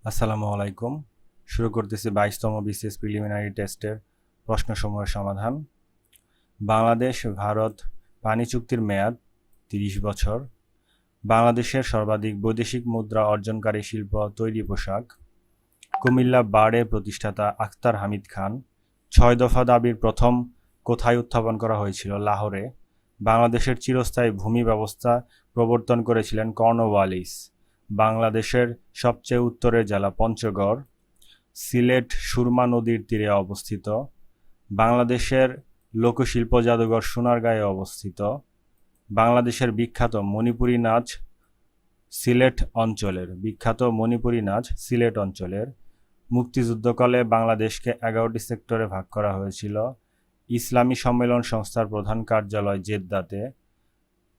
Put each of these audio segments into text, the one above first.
আসসালামু আলাইকুম। শুরু করতেছি 22তম BCS প্রিলিমিনারি টেস্টের প্রশ্নসমূহের সমাধান। বাংলাদেশ ভারত পানি চুক্তির মেয়াদ 30 বছর। বাংলাদেশের সর্বাধিক বৈদেশিক মুদ্রা অর্জনকারী শিল্প তৈরি পোশাক। কুমিল্লা বারের প্রতিষ্ঠাতা আখতার হামিদ খান। 6 দফা দাবির প্রথম কোথায় উত্থাপন করা হয়েছিল? লাহোরে। বাংলাদেশের চিরস্থায়ী ভূমি ব্যবস্থা প্রবর্তন করেছিলেন কর্নওয়ালিস। বাংলাদেশের সবচেয়ে উত্তরের জেলা পঞ্চগড়। সিলেট সুরমা নদীর তীরে অবস্থিত। বাংলাদেশের লোকশিল্প জাদুঘর সোনারগাঁয়ে অবস্থিত। বাংলাদেশের বিখ্যাত মণিপুরী নাচ সিলেট অঞ্চলের। মুক্তিযুদ্ধকালে বাংলাদেশকে 11টি সেক্টরে ভাগ করা হয়েছিল। ইসলামী সম্মেলন সংস্থার প্রধান কার্যালয় জেদ্দাতে।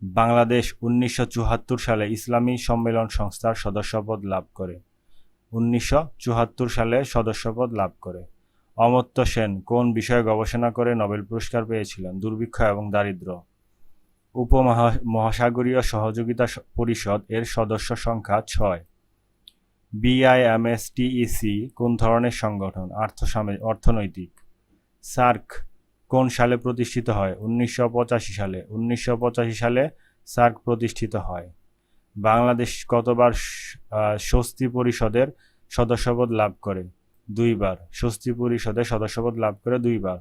বাংলাদেশ 1974 সালে ইসলামী সম্মেলন সংস্থার সদস্যপদ লাভ করে। অমর্ত্য সেন কোন বিষয়ে গবেষণা করে নোবেল পুরস্কার পেয়েছিলেন? দুর্ভিক্ষ এবং দারিদ্র্য। উপমহাসাগরীয় সহযোগিতা পরিষদ এর সদস্য সংখ্যা 6। BIMSTEC কোন ধরনের সংগঠন? অর্থনৈতিক। সার্ক কোন সালে প্রতিষ্ঠিত হয়? 1985 সালে। 1985 সালে সার্ক প্রতিষ্ঠিত হয়। বাংলাদেশ কতবার স্বস্তি পরিষদের সদস্যপদ লাভ করে? 2 বার। স্বস্তি পরিষদের সদস্যপদ লাভ করে 2 বার।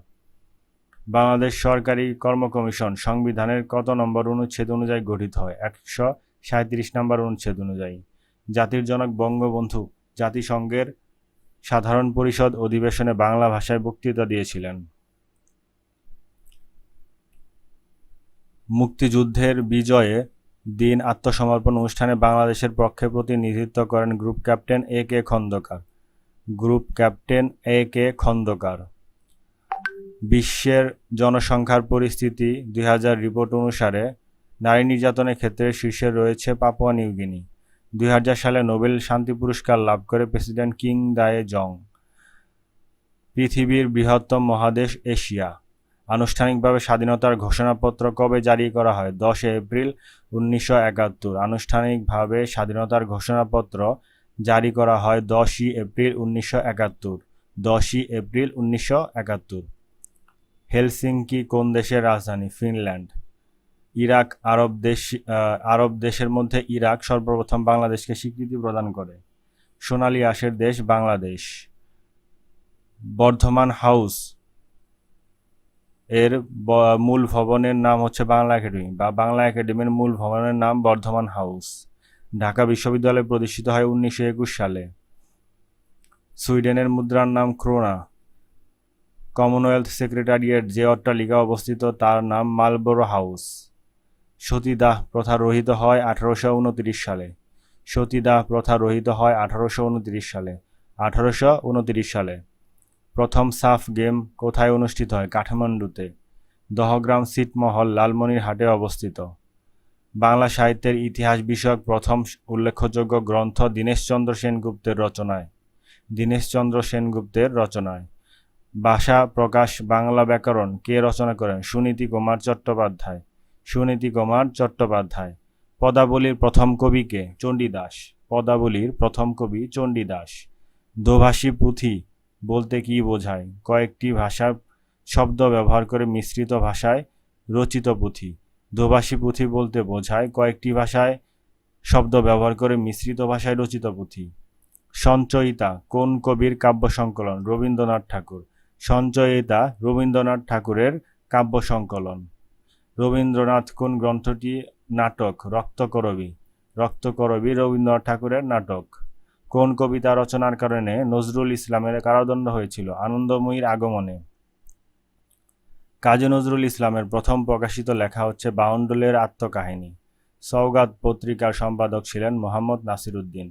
বাংলাদেশ সরকারি কর্ম কমিশন সংবিধানের কত নম্বর অনুচ্ছেদ অনুযায়ী গঠিত হয়? 137 নম্বর অনুচ্ছেদ অনুযায়ী। জাতির জনক বঙ্গবন্ধু জাতিসংঘের সাধারণ পরিষদ অধিবেশনে বাংলা ভাষায় বক্তৃতা দিয়েছিলেন। মুক্তিযুদ্ধের বিজয়ে দিন আত্মসমর্পণ অনুষ্ঠানে বাংলাদেশের পক্ষে প্রতিনিধিত্ব করেন গ্রুপ ক্যাপ্টেন এ কে খন্দকার। বিশ্বের জনসংখ্যার পরিস্থিতি 2000 রিপোর্ট অনুসারে নারী নির্যাতনের ক্ষেত্রে শীর্ষে রয়েছে পাপুয়া নিউগিনি। 2000 সালে নোবেল শান্তি পুরস্কার লাভ করে প্রেসিডেন্ট কিং দায়ে জং। পৃথিবীর বৃহত্তম মহাদেশ এশিয়া। আনুষ্ঠানিকভাবে স্বাধীনতার ঘোষণাপত্র কবে জারি করা হয়? 10 এপ্রিল 1971। আনুষ্ঠানিকভাবে স্বাধীনতার ঘোষণাপত্র জারি করা হয় 10 এপ্রিল 1971। হেলসিঙ্কি কোন দেশের রাজধানী? ফিনল্যান্ড। ইরাক আরব দেশের মধ্যে ইরাক সর্বপ্রথম বাংলাদেশকে স্বীকৃতি প্রদান করে। সোনালী আঁশের দেশ বাংলাদেশ। বর্ধমান হাউস এর মূল ভবনের নাম হচ্ছে বাংলা একাডেমি, বা বাংলা একাডেমির মূল ভবনের নাম বর্ধমান হাউস। ঢাকা বিশ্ববিদ্যালয় প্রতিষ্ঠিত হয় 1921 সালে। সুইডেনের মুদ্রার নাম ক্রোনা। কমনওয়েলথ সেক্রেটারিয়েট যে অট্টালিকা অবস্থিত তার নাম মালবোরো হাউস। সতীদাহ প্রথা রহিত হয় 1829 সালে। 1829 সালে। প্রথম সাফ গেম কোথায় অনুষ্ঠিত হয়? কাঠমান্ডুতে। দহগ্রাম ছিটমহল লালমনিরহাটে অবস্থিত। বাংলা সাহিত্যের ইতিহাস বিষয়ক প্রথম উল্লেখযোগ্য গ্রন্থ দীনেশচন্দ্র সেনগুপ্তের রচনায়। ভাষা প্রকাশ বাংলা ব্যাকরণ কে রচনা করেন? সুনীতি কুমার চট্টোপাধ্যায়। পদাবলীর প্রথম কবি কে? চণ্ডীদাস। দোভাষী পুঁথি বলতে কি বোঝায়? কয়েকটি ভাষার শব্দ ব্যবহার করে মিশ্রিত ভাষায় রচিত পুঁথি। দোভাষী পুঁথি বলতে বোঝায় কয়েকটি ভাষায় শব্দ ব্যবহার করে মিশ্রিত ভাষায় রচিত পুঁথি। সঞ্চয়িতা কোন কবির কাব্য সংকলন? রবীন্দ্রনাথ ঠাকুর। সঞ্চয়িতা রবীন্দ্রনাথ ঠাকুরের কাব্য সংকলন। রবীন্দ্রনাথ কোন গ্রন্থটি নাটক? রক্তকরবী রবীন্দ্রনাথ ঠাকুরের নাটক। কোন কবিতা রচনার কারণে নজরুল ইসলামের কারাদণ্ড হয়েছিল? আনন্দময়ীর আগমনে। কাজী নজরুল ইসলামের প্রথম প্রকাশিত লেখা হচ্ছে বাউন্ডুলের আত্মকাহিনী। সওগাত পত্রিকার সম্পাদক ছিলেন মোহাম্মদ নাসিরউদ্দিন।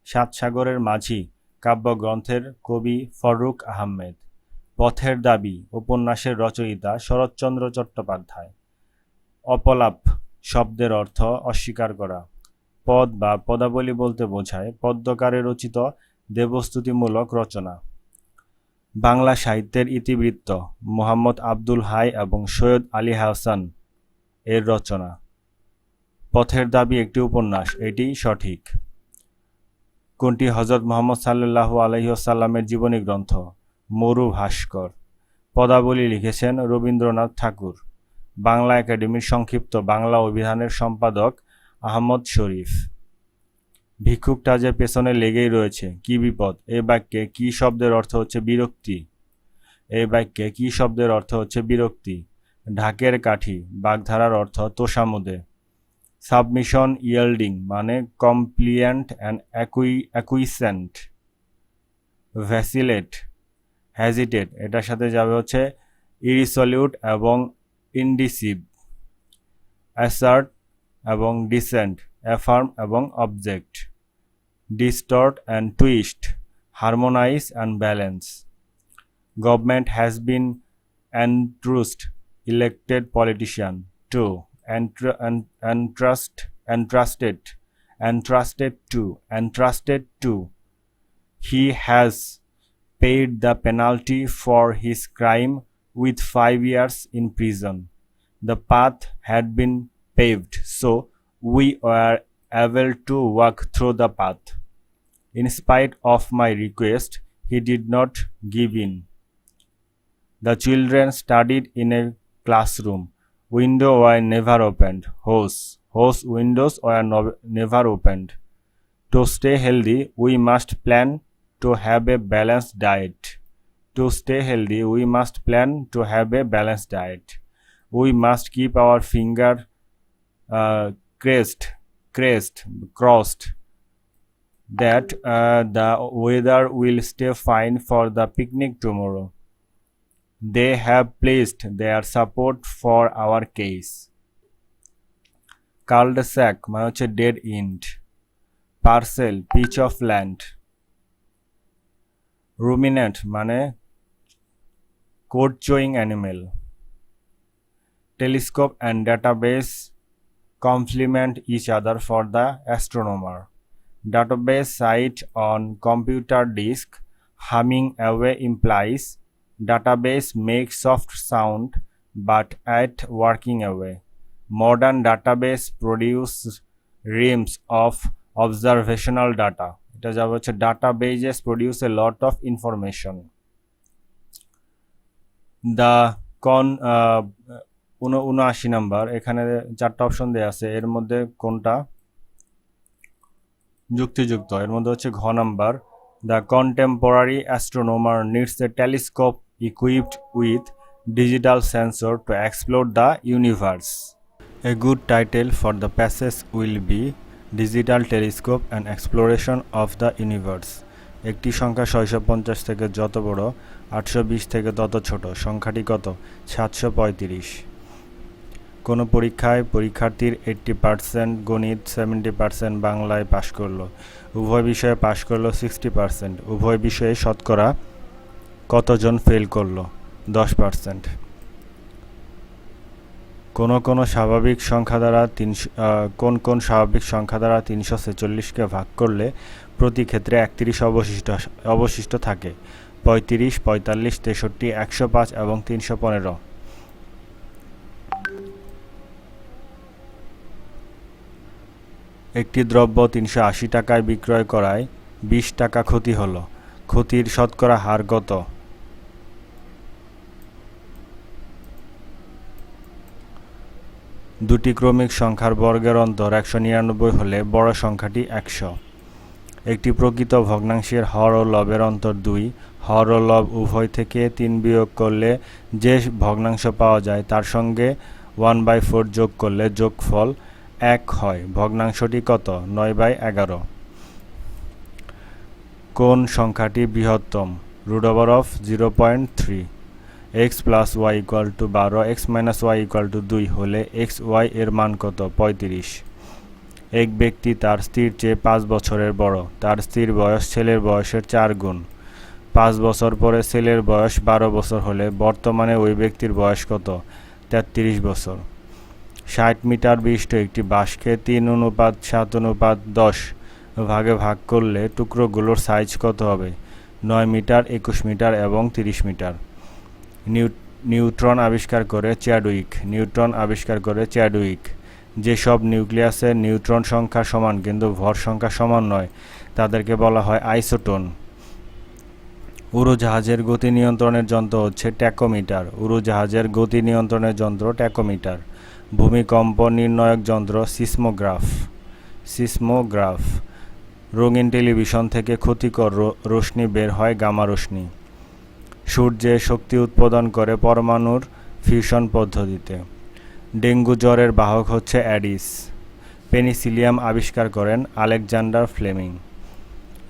সাত সাগরের মাঝি কাব্যগ্রন্থের কবি ফররুখ আহমেদ। পথের দাবি উপন্যাসের রচয়িতা শরৎচন্দ্র চট্টোপাধ্যায়। অপলাপ শব্দের অর্থ অস্বীকার করা। পদ বা পদাবলী বলতে বোঝায় পদ্যকারে রচিত দেবস্তুতিমূলক রচনা। বাংলা সাহিত্যের ইতিবৃত্ত মোহাম্মদ আব্দুল হাই এবং সৈয়দ আলী হাসান এর রচনা। পথের দাবি একটি উপন্যাস, এটি সঠিক। কোনটি হযরত মুহাম্মদ সাল্লাল্লাহু আলাইহি ওয়াসাল্লামের জীবনী গ্রন্থ? মরু ভাস্কর। পদাবলী লিখেছেন রবীন্দ্রনাথ ঠাকুর। বাংলা একাডেমির সংক্ষিপ্ত বাংলা অভিধানের সম্পাদক আহমদ শরীফ। ভিক্ষুকটা যে পেছনে লেগেই রয়েছে, কি বিপদ? এই বাক্যে কি শব্দের অর্থ হচ্ছে বিরক্তি? এই বাক্যে কি শব্দের অর্থ হচ্ছে বিরক্তি? ঢাকের কাঠি, বাগধারার অর্থ তোষামোদে। সাবমিশন ইয়েল্ডিং মানে কমপ্লিয়েন্ট অ্যান্ড অ্যাকুইসেন্ট। ভ্যাসিলেট, হ্যাজিটেট, এটার সাথে যাবে হচ্ছে ইরিসলিউট এবং ইনডিসিভ। অ্যাসার্ট এবং ডিসেন্ট, অ্যাফার্ম এবং object. Distort and twist, harmonise and balance. Government has been entrusted elected politician to entrusted to. He has paid the penalty for his crime with 5 years in prison. The path had been paved, so we were able to walk through the path. In spite of my request, he did not give in. The children studied in a classroom. Windows were never opened. Hose windows were never opened. To stay healthy, we must plan to have a balanced diet. To stay healthy, we must plan to have a balanced diet. We must keep our finger crossed that the weather will stay fine for the picnic tomorrow. They have placed their support for our case. Cul-de-sac মানে হচ্ছে dead end. Parcel, piece of land. Ruminant মানে code chewing animal. Telescope and database complement each other for the astronomer. Database site on computer disk humming away implies database makes soft sound but at working away. Modern database produce reams of observational data. এটা যাবে হচ্ছে databases produce a lot of information. The 79 number, এখানে 4টা option দেয়া আছে, এর মধ্যে কোনটা যুক্তিযুক্ত? এর মধ্যে হচ্ছে ঘ number. The contemporary astronomer needs a telescope equipped with digital sensor to explore the universe. A good title for the passage will be Digital Telescope and Exploration of the Universe. একটি সংখ্যা 650 থেকে যত বড় 820 থেকে তত ছোট। সংখ্যাটি কত? 735। কোনো পরীক্ষায় পরীক্ষার্থীর 80% গণিত, 70% বাংলায় পাশ করলো, উভয় বিষয়ে পাশ করলো 60%, উভয় বিষয়ে শতকরা কতজন ফেল করলো? 10%। কোন স্বাভাবিক সংখ্যা দ্বারা কোন স্বাভাবিক সংখ্যা দ্বারা 346কে ভাগ করলে প্রতি ক্ষেত্রে 31 অবশিষ্ট থাকে? 35, 45, 63, 105 এবং 315। একটি দ্রব্য 380 টাকায় বিক্রয় করায় 20 টাকা ক্ষতি হলো। ক্ষতির শতকরা হার কত? দুটি ক্রমিক সংখ্যার বর্গের অন্তর 199 হলে বড় সংখ্যাটি 100। একটি প্রকৃত ভগ্নাংশের হর ও লবের অন্তর 2। হর ও লব উভয় থেকে 3 বিয়োগ করলে যে ভগ্নাংশ পাওয়া যায় তার সঙ্গে 1/4 যোগ করলে যোগফল 1 হয়। ভগ্নাংশটি কত? 9/11। কোন সংখ্যাটি বৃহত্তম? √0.3। x + y = 12, x - y = 2 হলে xy এর মান কত? 35। এক ব্যক্তি তার স্ত্রীর চেয়ে 5 বছরের বড়। তার স্ত্রীর বয়স ছেলের বয়সের 4 গুণ। 5 বছর পরে ছেলের বয়স 12 বছর হলে বর্তমানে ওই ব্যক্তির বয়স কত? 33 বছর। 60 মিটার বিশিষ্ট একটি বাঁশকে 3:7:10 ভাগে ভাগ করলে টুকরোগুলোর সাইজ কত হবে? 9 মিটার, 21 মিটার এবং 30 মিটার। নিউট্রন আবিষ্কার করে চ্যাডউইক। যেসব নিউক্লিয়াসের নিউট্রন সংখ্যা সমান কিন্তু ভর সংখ্যা সমান নয় তাদেরকে বলা হয় আইসোটোন। উড়োজাহাজের গতি নিয়ন্ত্রণের যন্ত্র হচ্ছে ট্যাকোমিটার। উড়োজাহাজের গতি নিয়ন্ত্রণের যন্ত্র ট্যাকোমিটার। ভূমিকম্প নির্ণায়ক যন্ত্র সিসমোগ্রাফ। রঙিন টেলিভিশন থেকে ক্ষতিকর রশ্মি বের হয় গামা রশ্মি। সূর্যে শক্তি উৎপাদন করে পরমাণুর ফিউশন পদ্ধতিতে। ডেঙ্গু জ্বরের বাহক হচ্ছে অ্যাডিস। পেনিসিলিয়াম আবিষ্কার করেন আলেকজান্ডার ফ্লেমিং।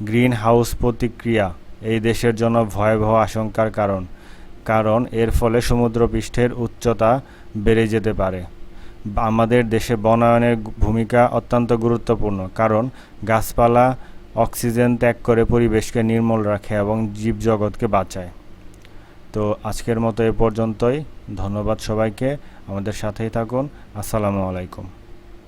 গ্রিন হাউস প্রতিক্রিয়া এই দেশের জন্য ভয়াবহ আশঙ্কার কারণ এর ফলে সমুদ্রপৃষ্ঠের উচ্চতা বেড়ে যেতে পারে। আমাদের দেশে বনায়নের ভূমিকা অত্যন্ত গুরুত্বপূর্ণ, কারণ গাছপালা অক্সিজেন ত্যাগ করে পরিবেশকে নির্মল রাখে এবং জীবজগৎকে বাঁচায়। তো আজকের মতো এ পর্যন্তই। ধন্যবাদ সবাইকে, আমাদের সাথেই থাকুন। আসসালামু আলাইকুম।